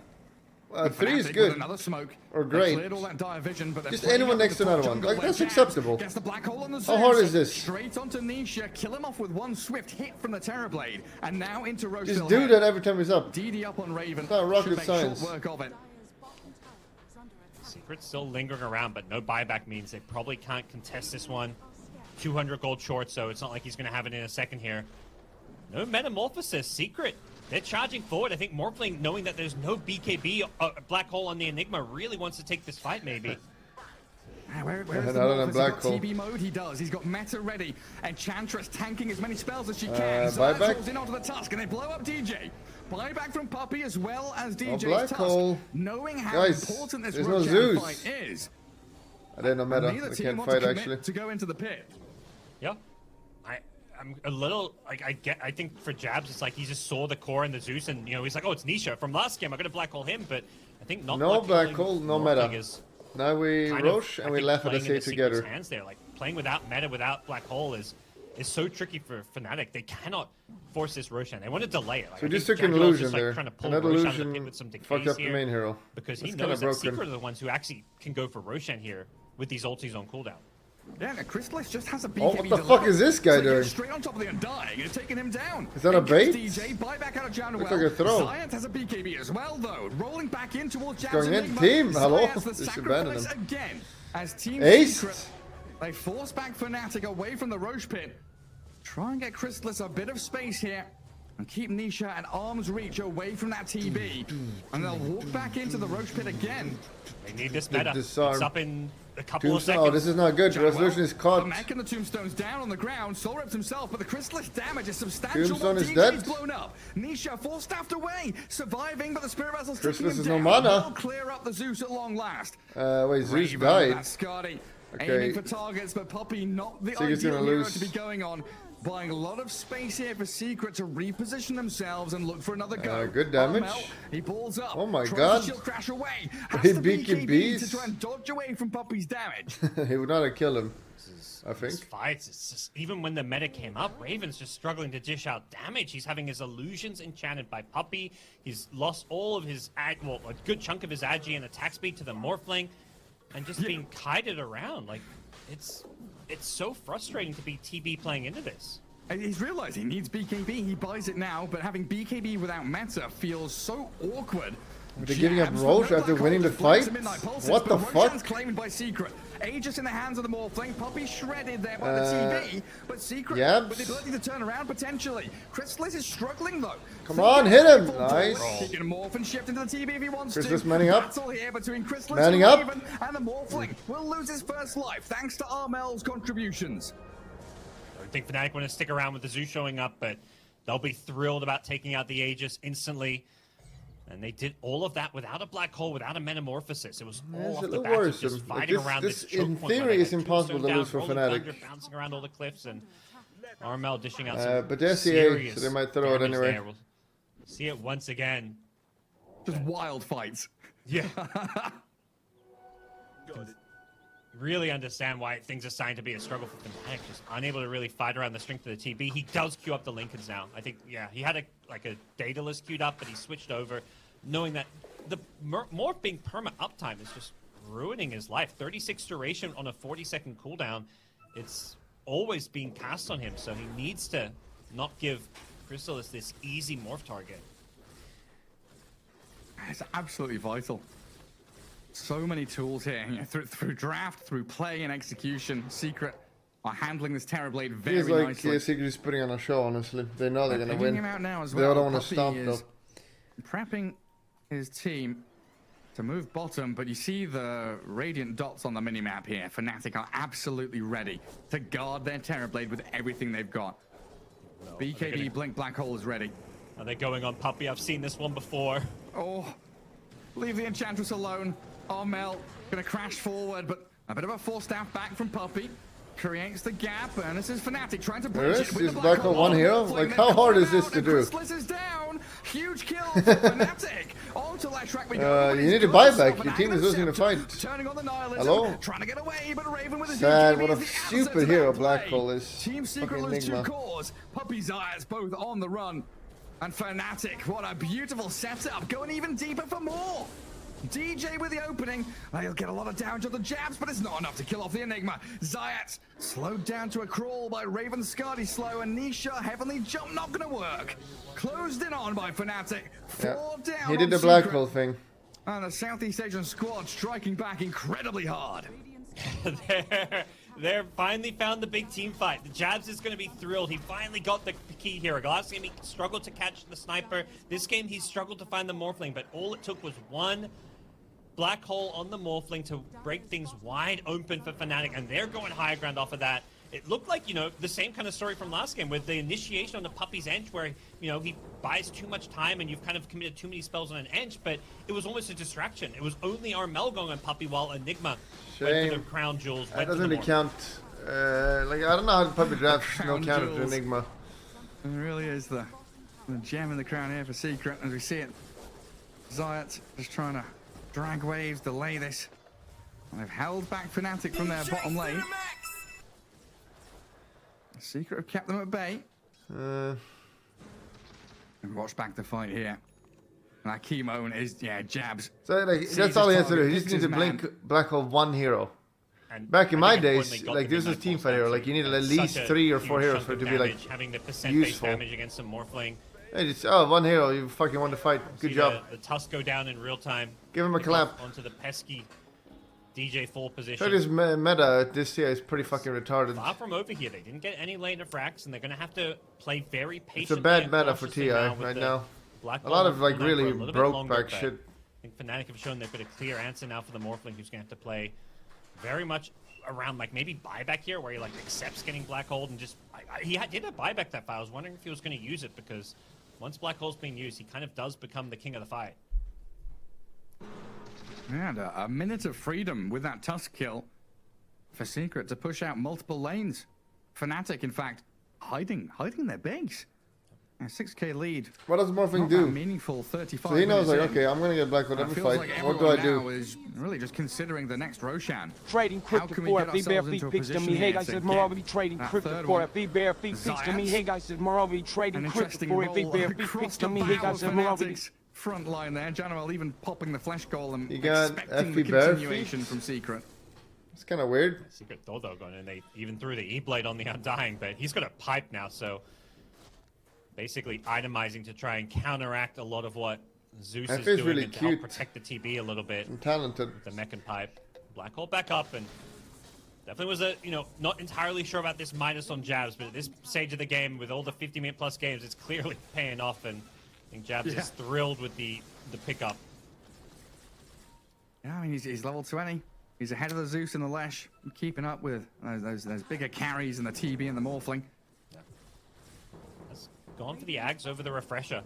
3 is good. Another smoke. Or great. All that dire vision, but just anyone next to another one. Like, that's acceptable. The black hole on the how hard is this? Straight onto Nisha, kill him off with one swift hit from the Terrorblade, and now into Roche. Just do that every time he's up. DD up on Raven. It's not rocket science. Work of it. Secret's still lingering around, but no buyback means they probably can't contest this one. 200 gold short, so it's not like he's going to have it in a second here. No Metamorphosis. Secret, they're charging forward. I think Morphling, knowing that there's no BKB Black Hole on the Enigma, really wants to take this fight, maybe. Where is the Morphus? He's got TB mode, he does. He's got meta ready. Enchantress tanking as many spells as she can. Buyback? Rolls in onto the Tusk, and they blow up DJ. Buyback from Puppey as well as DJ's Black Tusk. Hole. Knowing how Guys, important this there's no Roshan Zeus. fight is. I didn't know meta. Neither I team can't want fight to commit actually. to go into the pit. Yeah. I'm a little like I think for Jabs it's like he just saw the core and the Zeus and he's like, oh, it's Nisha from last game, I'm gonna black hole him, but I think not No black hole, no meta. Now we Roche and we laugh at the same together. Hands there, like playing without meta, without black hole is so tricky for Fnatic. They cannot force this Roshan. They want to delay it. Like, so we just took an illusion there. Another illusion with some fucked up the main hero. Because he knows that Secret are the ones who actually can go for Roshan here with these ultis on cooldown. Yeah, Crystallis just has a BKB. Oh, what the fuck is this guy doing? Straight on top of the Undying and taking him down. Is that a bait? DJ, buyback out of Jan. Looks like a throw. Ziant has a BKB as well, though. Rolling back in towards Jabs. Going in. Team, hello. Just abandoned him. Again, as Team Ace. Secret, they force back Fnatic away from the Roche pit. Try and get Crystallis a bit of space here. And keep Nisha at arm's reach away from that TB. And they'll walk back into the Roche pit again. They need this meta. It's up in a couple of Tombstone. seconds. Oh, this is not good. The resolution is caught. The mech and the Tombstone's down on the ground. Soul rips himself, but the Crystallis damage is substantial. Tombstone is DJ's dead. blown up. Nisha full staffed away, surviving, but the Spirit Vessel's taking Crystallis him is no down. mana. Will clear up the Zeus at long last. Wait, Zeus Raven, died. that's Scotty. Okay. Aiming for targets, but Puppey not the Secret's ideal gonna hero lose. to be going on. Buying a lot of space here for Secret to reposition themselves and look for another go. Good damage. Armel, he pulls up. Oh my tries god. to shield crash away. Has He the BKBs. BKB to try and dodge away from Puppey's damage. He would not have killed him. I think. These fights, it's just, even when the meta came up, Raven's just struggling to dish out damage. He's having his illusions enchanted by Puppey. He's lost all of his, a good chunk of his agi and attack speed to the Morphling, and just being kited around. Like, it's so frustrating to be TB playing into this. He's realized he needs BKB. He buys it now, but having BKB without meta feels so awkward. They're giving up Roche after winning the fight? What the fuck? Claimed by Secret. Aegis in the hands of the Morphling. Puppey shredded there by the TB, but Secret with the ability to turn around potentially. Crystallis is struggling though. Come on, hit him! Nice. He can morph and shift into the TB if he wants Crystallis to. manning up. Battle here between Crystallis Manning and up. Raven, and the Morphling will lose his first life thanks to Armel's contributions. I think Fnatic want to stick around with the Zeus showing up, but they'll be thrilled about taking out the Aegis instantly. And they did all of that without a black hole, without a metamorphosis. It was all off the back of just fighting around this choke in point. theory is impossible to lose for Fnatic. Thunder, bouncing around all the cliffs, and Armel dishing out some but they're CA, serious so they might throw it anyway. there. We'll see it once again. Just wild fights. Yeah. Really understand why things are starting to be a struggle for Fnatic. Just unable to really fight around the strength of the TB. He does queue up the Lincolns now. I think, yeah, he had a Daedalus queued up, but he switched over, knowing that the Morph being perma uptime is just ruining his life. 36 duration on a 40-second cooldown. It's always being cast on him, so he needs to not give Crystallis this easy Morph target. It's absolutely vital. So many tools here, through draft, through play and execution. Secret are handling this Terrorblade very nicely. Like Secret is putting on a show, honestly. They know they're going to win. Him out now as They well. don't want to Puppey stomp, though. Prepping his team to move bottom, but you see the radiant dots on the minimap here. Fnatic are absolutely ready to guard their Terrorblade with everything they've got. BKB Blink Black Hole is ready. Are they going on Puppey? I've seen this one before. Oh, leave the Enchantress alone. Armel gonna crash forward, but a bit of a force staff back from Puppey. Creates the gap, and this is Fnatic trying to bridge it with the Black Hole. One hero? Like, how hard is this to do? Crystallis is down. Huge kill for Fnatic. On to Lashrak we go. You need to buy back. Your team is losing the fight. Turning on the nihilism. Hello? Trying to get away, but Raven with his Sad. What a the stupid answer to hero that Black play. Hole is. Team Secret Fucking lose two Enigma. cores. Puppey's eyes both on the run. And Fnatic, what a beautiful setup. Going even deeper for more. DJ with the opening. He'll get a lot of damage on the jabs, but it's not enough to kill off the Enigma. Zayat slowed down to a crawl by Raven Scardy slow, and Nisha Heavenly Jump not gonna work. Closed in on by Fnatic. Four down. He did on the Black Secret. Hole thing. And the Southeast Asian squad striking back incredibly hard. They're finally found the big team fight. The Jabs is going to be thrilled. He finally got the key hero. Last game he struggled to catch the sniper. This game he struggled to find the Morphling, but all it took was one black hole on the Morphling to break things wide open for Fnatic, and they're going higher ground off of that. It looked like, you know, the same kind of story from last game with the initiation on the Puppy's Ench where, you know, he buys too much time and you've kind of committed too many spells on an Ench, but it was almost a distraction. It was only Armel going on Puppy while Enigma went to the Crown Jewels. That doesn't really count. Like, I don't know how the Puppy drafts no counter to Enigma. It really is the gem in the crown here for Secret as we see it. Zayat just trying to drag waves, delay this. And they've held back Fnatic from their bottom lane. Secret have kept them at bay. And watch back the fight here. And that key moment is, yeah, Jabs. So like, that's all he has to do. He just needs to blink black hole one hero. And back in my days, like this is team fight hero. Like you needed at least 3 or 4 heroes for it to be like having the percent-based damage against some Morphling. Hey, just, oh, one hero, you fucking won the fight. Good job. The Tusk go down in real time. Give him a clap. Onto the pesky DJ full position. So this meta this year is pretty fucking retarded. Far from over here. They didn't get any lane of frags, and they're going to have to play very patiently. It's a bad meta for TI right now. A lot of like really broke back shit. I think Fnatic have shown they've got a clear answer now for the Morphling, who's going to have to play very much around like maybe buyback here, where he like accepts getting black hole and just he did a buyback that fight. I was wondering if he was going to use it because once black hole's being used, he kind of does become the king of the fight. And a minute of freedom with that Tusk kill for Secret to push out multiple lanes. Fnatic, in fact, hiding their base. A 6k lead. What does Morphling do? Meaningful 35. So he knows like, okay, I'm gonna get black hole every fight. Like what do I do? Is really just considering the next Roshan. Trading crypto for FB picks to me. Hey guys, it's Marabby trading crypto for FB picks to me. Hey guys, it's Marabby trading crypto for FB picks to me. Hey guys, it's Marabby. Front line there, General even popping the flash golem, you got expecting the continuation from Secret. It's kind of weird. Secret DOTA going in. They even threw the E-Blade on the Undying, but he's got a pipe now, so basically itemizing to try and counteract a lot of what Zeus is doing really and to cute. help protect the TB a little bit. And talented. With the mech and pipe. Black hole back up, and definitely was not entirely sure about this minus on Jabs, but at this stage of the game, with all the 50-minute plus games, it's clearly paying off, and I think Jabs is thrilled with the pickup. Yeah, I mean, he's level 20. He's ahead of the Zeus and the Lesh, keeping up with those bigger carries and the TB and the Morphling. Yeah. Has gone for the Ags over the Refresher.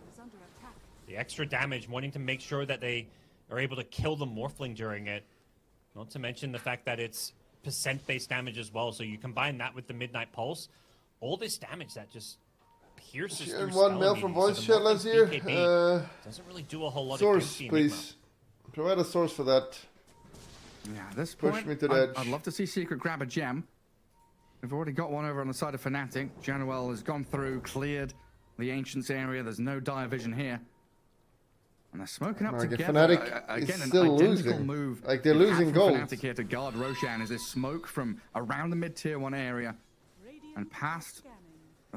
The extra damage, wanting to make sure that they are able to kill the Morphling during it. Not to mention the fact that it's percent-based damage as well, so you combine that with the Midnight Pulse. All this damage that just pierces through one mail from voice chat last year. Doesn't really do a whole lot source, of please. Provide a source for that. Yeah, this push point, me to the edge. I'd love to see Secret grab a gem. We've already got one over on the side of Fnatic. Januel has gone through, cleared the Ancients area. There's no dire vision here. And they're smoking up together. Fnatic again, is still an identical losing. move. Like they're losing gold. Fnatic here to guard Roshan is this smoke from around the mid-tier 1 area and past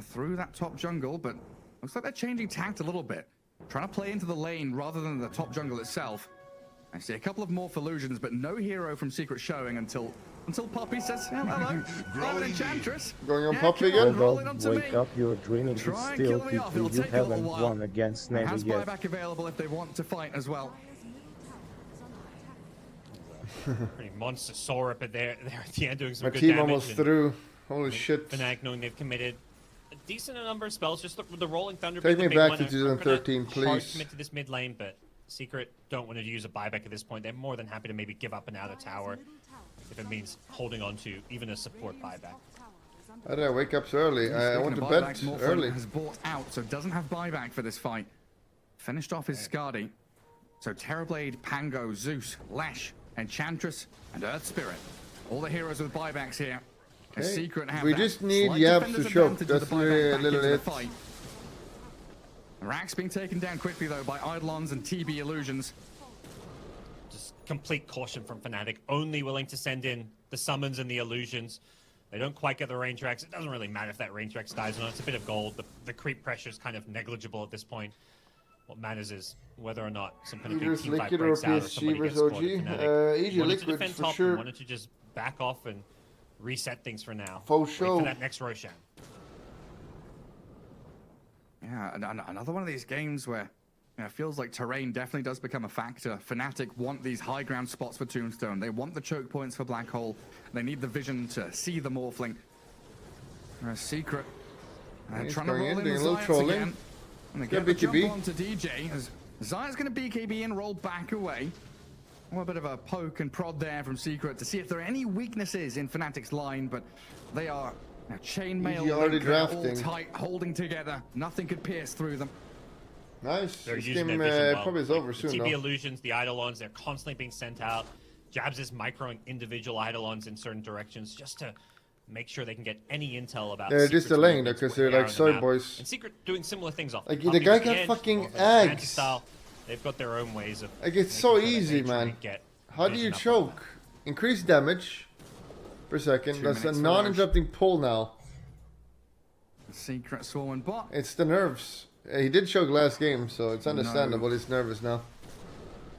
through that top jungle, but looks like they're changing tact a little bit. Trying to play into the lane rather than the top jungle itself. I see a couple of Morph illusions, but no hero from Secret showing until Poppy says, hello, I'm an Enchantress. Going on Poppy again? Wake up, you're dreaming. It's still people. You haven't won against Navy has yet. buyback available if they want to fight as well. Pretty monster Sora up there at the end doing some My good team damage. almost through. Holy shit. Fnatic knowing they've committed a decent number of spells, just the Rolling Thunder. Take me back to one. 2013, Hard please. commit to this mid lane, but Secret don't want to use a buyback at this point. They're more than happy to maybe give up an outer tower if it means holding on to even a support buyback. How did I wake up so early? I went to bed early. Has bought out, so doesn't have buyback for this fight. Finished off his Skadi. So Terrorblade, Pango, Zeus, Lash, Enchantress, and Earth Spirit. All the heroes with buybacks here. A Secret have we that just need slight Yabs defender's to choke. advantage That's with the buyback back little into the it. fight. Rack's being taken down quickly though by Eidolons and TB illusions. Just complete caution from Fnatic. Only willing to send in the summons and the illusions. They don't quite get the range Rex. It doesn't really matter if that range Rex dies or not. It's a bit of gold. The creep pressure is kind of negligible at this point. what matters is whether or not some kind of big Either team fight Liquid or breaks out or PSG somebody gets versus caught OG. at Fnatic. EG Wanted to Liquid defend for top sure. and wanted to just back off and reset things for now. Faux Wait show. for that next Roshan. Yeah, another one of these games where it feels like terrain definitely does become a factor. Fnatic want these high ground spots for Tombstone. They want the choke points for Black Hole. They need the vision to see the Morphling. Secret. He's Trying to going roll in, in doing the a little Zayats trolling. again. And they Got get the jump BKB. onto DJ. As Zayat's going to BKB and roll back away. Well, a bit of a poke and prod there from Secret to see if there are any weaknesses in Fnatic's line, but they are chainmail. EG already they're all drafting. tight, holding together. Nothing could pierce through them. Nice. They're This using game their vision well. probably is Like, over the soon, TB though. illusions, the Eidolons, they're constantly being sent out. Jabs is microing individual Eidolons in certain directions just to make sure they can get any intel about. They're just Secret's delaying movements, because where they're they like are on soy map. boys. And Secret doing similar things off. Like, Puppey the guy with got edge, fucking or the Fancy eggs. style. They've got their own ways of. Like, it's making so sure that easy, they try man. and get How do you vision up on choke? them. Increase damage per second. 2 That's a minutes for non-interrupting pull now. Secret swarm and bot. It's the nerves. He did choke last game, so it's understandable he's nervous now.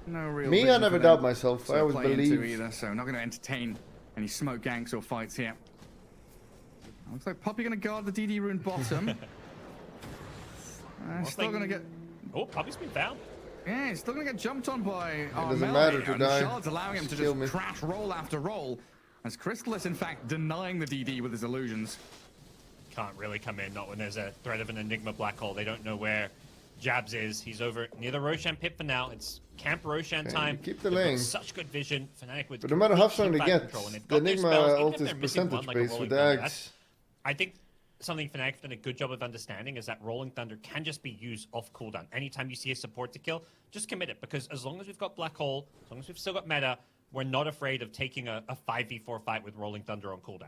No real Me, I vision never for them doubt myself. to I always play into believe. either, so not going to entertain any smoke ganks or fights here. Looks like Puppey going to guard the DD rune bottom. Still going to get. Oh, Puppey's been found. Yeah, he's still going to get jumped on by doesn't matter to and die. Shard's allowing him to Just kill just me. crash roll after roll. As Crystallis, in fact, denying the DD with his illusions. Can't really come in, not when there's a threat of an Enigma black hole. They don't know where Jabs is. He's over near the Roshan pit for now. It's Camp Roshan Okay, time. keep They've got delaying. such good vision. Fnatic with But no matter how complete strong they teamfight get, control, and they've the got their Enigma spells, even ult if is they're missing one, percentage like a based Rolling with the Thunder, eggs. that's- I think something Fnatic's done a good job of understanding is that Rolling Thunder can just be used off cooldown. Anytime you see a support to kill, just commit it, because as long as we've got Black Hole, as long as we've still got meta, we're not afraid of taking a 5v4 fight with Rolling Thunder on cooldown.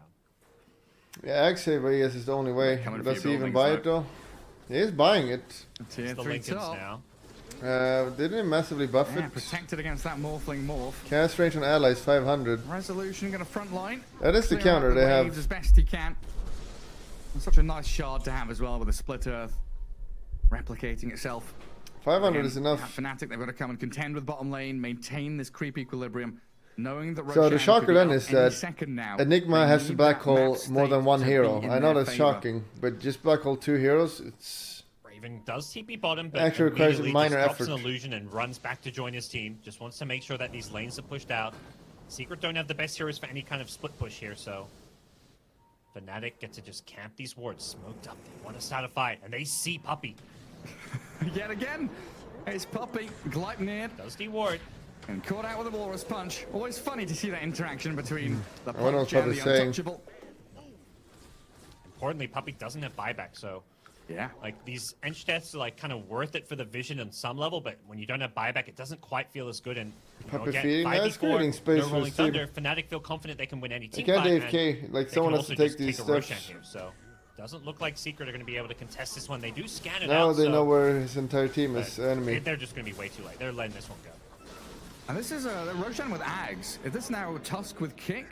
Yeah, Egg Saver, yes, is the only way. Coming Does for he your even buildings, buy it, though? He is buying it. Tier It's the 3 Lincolns top. now. They didn't massively buff Yeah, it. protected against that Morphling morph. Cast range on allies, 500. Resolution going to front line. That is the Clear out counter the they waves have. as best he can. And such a nice shard to have as well with a split earth replicating itself. 500 Again, is enough. Fnatic, they've got to come and contend with bottom lane, maintain this creep equilibrium, knowing that So the Roshan shocker could be then up is any that second now. Enigma They has to need black that hole map more than state one to be hero. in I know their that's favor. shocking, but just black hole 2 heroes, it's... Raven does TP bottom, but Actually requires a immediately minor just drops effort. an illusion and runs back to join his team. Just wants to make sure that these lanes are pushed out. Secret don't have the best heroes for any kind of split push here, so Fnatic get to just camp these wards, smoked up. They want to start a fight, and they see Puppey. Yet again, it's Puppey, Gleipnir, Does de-ward. and caught out with a walrus punch. Always funny to see that interaction between the I wonder punch what and the Puppey's saying. untouchable. Importantly, Puppey doesn't have buyback, so Yeah. like these ench deaths are like kind of worth it for the vision on some level, but when you don't have buyback, it doesn't quite feel as good. And you know, Puppey again, feeding, that's 5v4, creating space no for Rolling his team. Thunder. Fnatic feel confident they can win any They team can't fight. AFK, and like they someone can has to also take just these take a Roshan steps. here, so doesn't look like Secret are going to be able to contest this one. They do scan it Now out. they so know where his entire team is but enemy. they're just going to be way too late. They're letting this one go. And this is a Roshan with Ags. Is this now Tusk with Kick?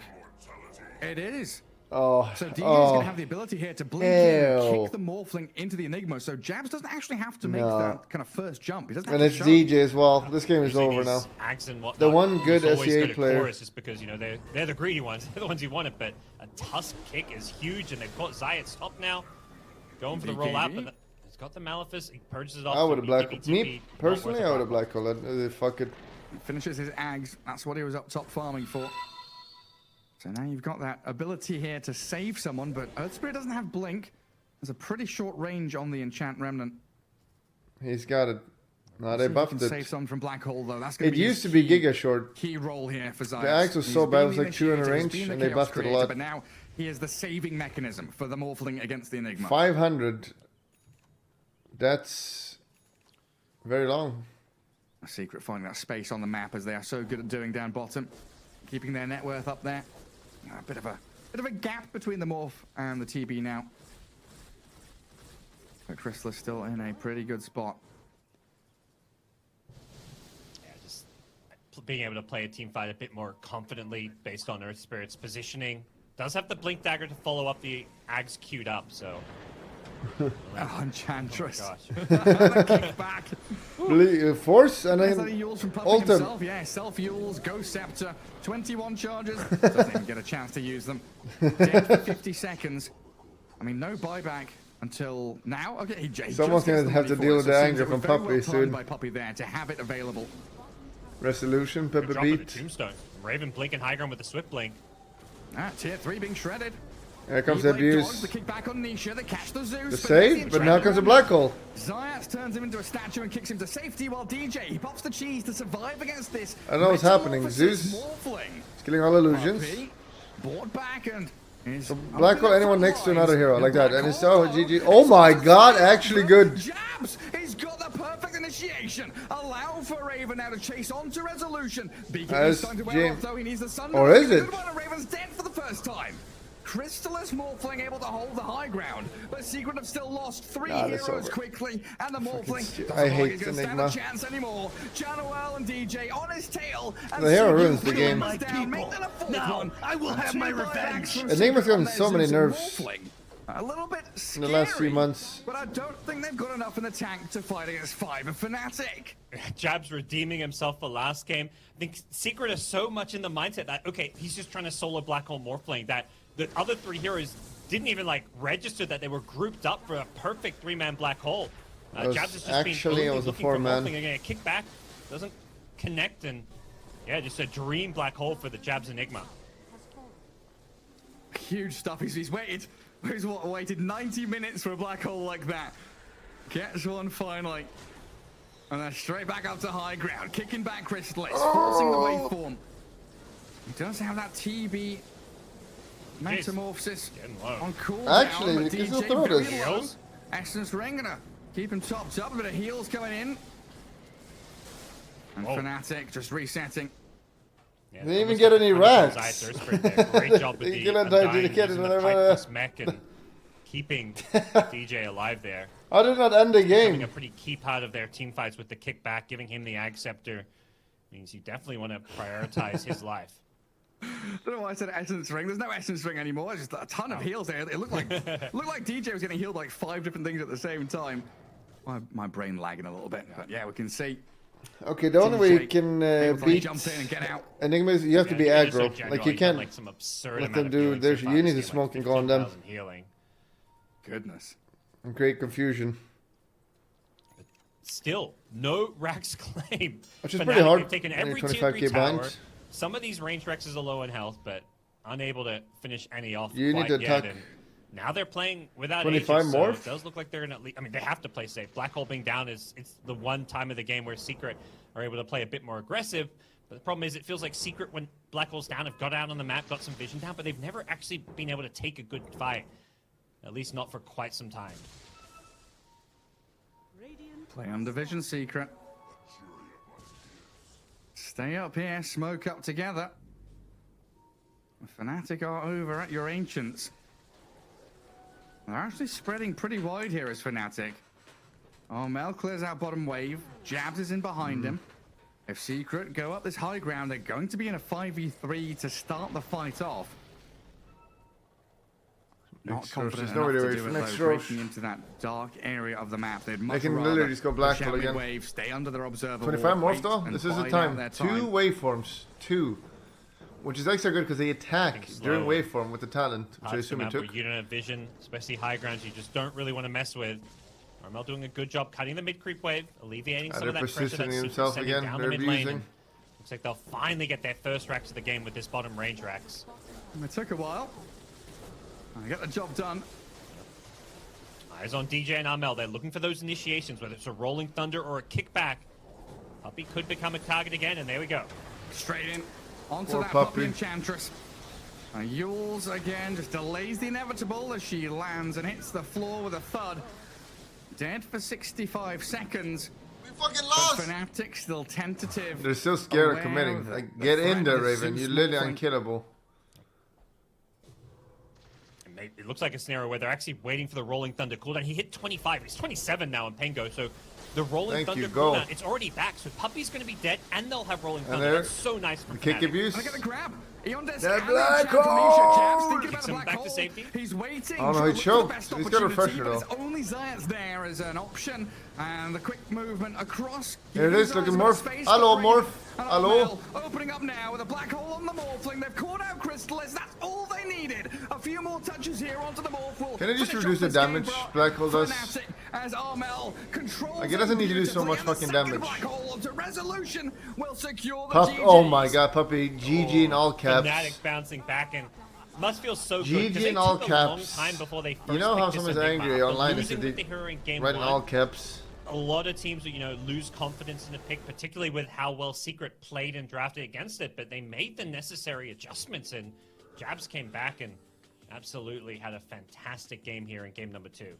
It is. Oh, So DJ is oh, going to have the ability here to blink in and Ew. kick the Morphling into the Enigma. So Jabs doesn't actually have to make No. that kind of first jump. He doesn't have and to it's show. DJ as well. This game is Using over now. these Ags and whatnot, The one good who's always SEA good at player. chorus is because, you know, they're the greedy ones. They're the ones you want it, but a Tusk kick is huge, and they've got Zayat top now. Going for the roll out, BKB. but he's got the Malefice. He purges it off. I would have black BKB, me not personally. worth I a would have black. black hole. Fuck it. Finishes his Ags. That's what he was up top farming for. So now you've got that ability here to save someone, but Earth Spirit doesn't have Blink. There's a pretty short range on the Enchant Remnant. He's got it. No, See they if he buffed can it. save someone from Black Hole, though. That's going It to be used to be Giga Short. key role here for Zayas. The Axe was He's so bad, it been was the like 200 initiator, he's range, been the and they chaos buffed it a creator, lot. But now he is the saving mechanism for the Morphling against the Enigma. 500. That's very long. A Secret finding that space on the map as they are so good at doing down bottom, keeping their net worth up there. A bit of a gap between the Morph and the TB now. But Crystal is still in a pretty good spot. Yeah, just being able to play a team fight a bit more confidently based on Earth Spirit's positioning. Does have the Blink Dagger to follow up the Ags queued up, so Oh, Enchantress. Oh my Kickback. Force and There's then any Yules from Puppy Ultim. himself. Yeah, self-Yules, Ghost Scepter, 21 charges. Doesn't even get a chance to use them. Dead for 50 seconds. I mean, no buyback until now. Okay, he Someone's gonna have to deal with the anger from Puppy soon. By Puppy there to have it available. Resolution, Good Pepper drop of the Beat. tombstone. Raven blinking high ground with the swift blink. Tier 3 being shredded. Here comes the abuse. Dogs, the kickback on Nisha, the catch the Zeus. The save, but now comes the black hole. Zayas turns him into a statue and kicks him to safety, while DJ, he pops the cheese to survive against this. I know what's happening. Zeus is killing all illusions. Bought back and So black hole anyone next to another hero like that, and it's GG. Oh my god, actually good. Jabs! He's got the perfect initiation. Allow for Raven now to chase on to resolution. Beacon is starting to wear off, though. He needs the sun. Or is it? Raven's dead for the first time. Crystallis Morphling able to hold the high ground, but Secret have still lost 3 heroes quickly, and the Morphling I hate he's gonna stand a chance anymore. Janoel and DJ on his tail, and the hero ruins the game. Now I will have my revenge. Enigma's gotten so many nerfs a little bit scary, in the last few months. but I don't think they've got enough in the tank to fight against 5 of Fnatic. Jabs redeeming himself for last game. I think Secret is so much in the mindset that, okay, he's just trying to solo Black Hole Morphling that the other 3 heroes didn't even like register that they were grouped up for a perfect 3-man Black Hole. Jabs is just actually, it was a 4-man. Again, a kickback doesn't connect, and yeah, just a dream Black Hole for the Jabs Enigma. Huge stuff. He's waited. He's waited 90 minutes for a Black Hole like that. Gets one finally. And then straight back up to high ground. Kicking back Crystallis. Forcing the waveform. He does have that TB metamorphosis on cooldown. Actually, we can still throw this. Essence Ring gonna keep him topped up. A bit of heals coming in. And Fnatic just resetting. Yeah, they didn't even get any racks. Great job with the Undying mech and keeping DJ alive there. I did not end the game. Having a pretty key part of their team fights with the kickback, giving him the Ag Scepter means you definitely want to prioritize his life. I don't know why I said Essence Ring. There's no Essence Ring anymore. It's just a ton of heals there. It looked like DJ was getting healed like 5 different things at the same time. My brain lagging a little bit, but yeah, we can see. Okay, the only way you can beat jump in and get out. Enigma is you have to be aggro. Like you can't like some absurd let them do. There's you need to smoke and go on them. Goodness. And create confusion. Still, no Rax claim. Which is pretty hard. They've taken every 25k bind. Some of these range Rexes are low in health, but unable to finish any off. You need to attack. Now they're playing without 25 ages, morph. So it does look like they're gonna. I mean, they have to play safe. Black Hole being down it's the one time of the game where Secret are able to play a bit more aggressive. But the problem is, it feels like Secret, when Black Hole's down, have got out on the map, got some vision down, but they've never actually been able to take a good fight. At least not for quite some time. Play under vision, Secret. Stay up here, smoke up together. Fnatic are over at your Ancients. They're actually spreading pretty wide here as Fnatic. Oh, Mel clears out bottom wave. Jabs is in behind him. If Secret go up this high ground, they're going to be in a 5v3 to start the fight off. Not confident enough to do it, though, breaking into that dark area of the map. They'd much can rather literally just go black hole again. Wave, stay under their observer 25 morph though? This is the time. 2 waveforms. 2. Which is extra good because they attack during waveform with the talent, which I assume he took. You don't have vision, especially high grounds you just don't really want to mess with. Armel doing a good job cutting the mid creep wave, alleviating some of that pressure that's himself again. Down the mid lane. Looks like they'll finally get their first racks of the game with this bottom range racks. It took a while. I got the job done. Eyes on DJ and Armel. They're looking for those initiations, whether it's a Rolling Thunder or a kickback. Puppy could become a target again, and there we go. Straight in. Onto that Puppy Enchantress. Yules again just delays the inevitable as she lands and hits the floor with a thud. Dead for 65 seconds. We fucking lost! But Fnatic still tentative. They're still scared of committing. Like, get in there, Raven. You're literally unkillable. It looks like a scenario where they're actually waiting for the Rolling Thunder cooldown. He hit 25. He's 27 now in Pengo, so the Rolling Thunder cooldown, it's already back. So Puppy's going to be dead, and they'll have Rolling Thunder. That's so nice for kick abuse. I get the grab. That black hole! Kicks him back to safety. He's waiting. Oh no, he choked. He's got a refresher though. Only Zayat's there as an option, and the quick movement across. Here it is, looking Morph. Hello, Morph. Hello. Opening up now with a black hole on the Morphling. They've caught out Crystallis. That's all they needed. A few more touches here onto the Morph. Can I just reduce the damage Black Hole does? As Armel controls, Like, it doesn't need to do so much fucking damage. Black hole onto Resolution will secure the Pup, GGs. oh my god, Puppy. GG in all caps. Fnatic bouncing back and must feel so good. GG 'cause they in all took a long caps. time before they first You know how picked this someone's a big angry map. online Losing if with they the hero in game write in one, all caps. a lot of teams, lose confidence in a pick, particularly with how well Secret played and drafted against it. But they made the necessary adjustments, and Jabs came back and absolutely had a fantastic game here in game number 2.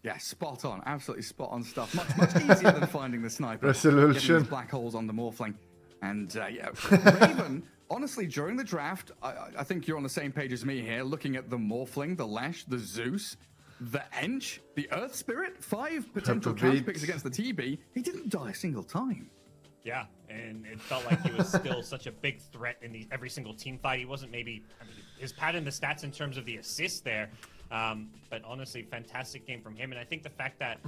Yeah, spot on. Absolutely spot on stuff. Much easier than finding the sniper. Resolution. Getting these black holes on the Morphling. And yeah, Raven, honestly, during the draft, I think you're on the same page as me here, looking at the Morphling, the Lash, the Zeus, the Ench, the Earth Spirit, 5 potential counter picks against the TB. He didn't die a single time. Yeah, and it felt like he was still such a big threat in every single team fight. He wasn't his pad in the stats in terms of the assists there. But honestly, fantastic game from him. And I think the fact that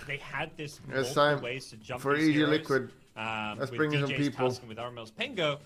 they had this multiple ways to jump for these Easy heroes, Liquid. Let's bring in some people. With Armel's Pengo,